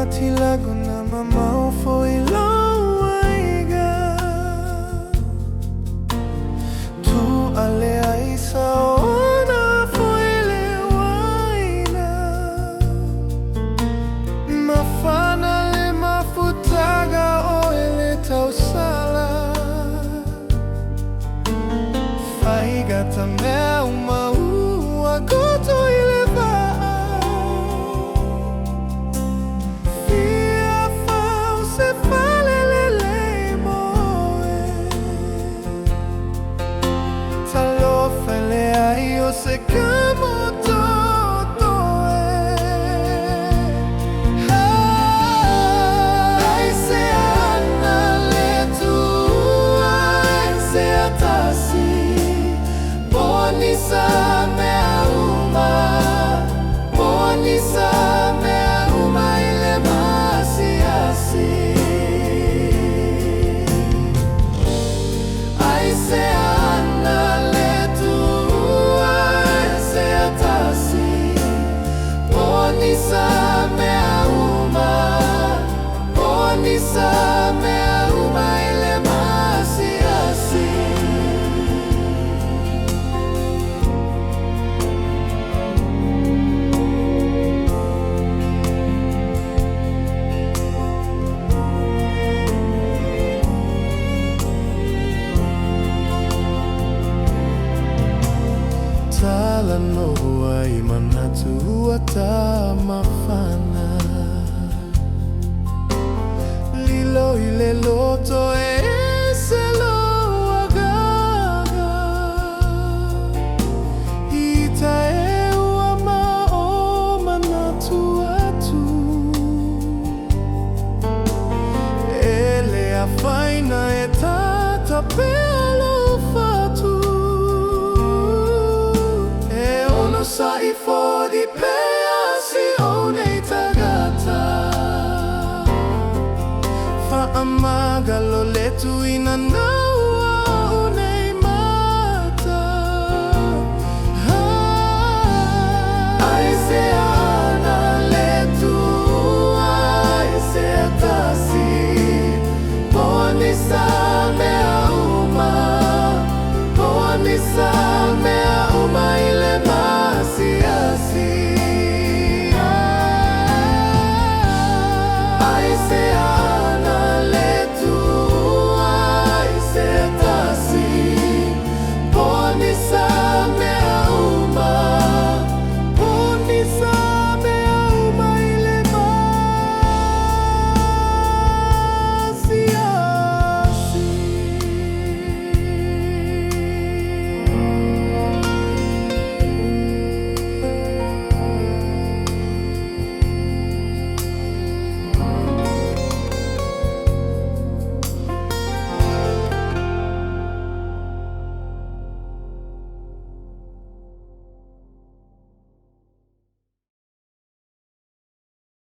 Naumati, Lagona, mama foi lawaiga. Tu ale aisa ona foi lewaina. Mafana le mafutaga o ele tausala. Faiga tamea uma ua goto ile se como todo ai se ana le tua ai se atasi bonisa me uma ile masi asi ai se ana le bonisa me uma bonisa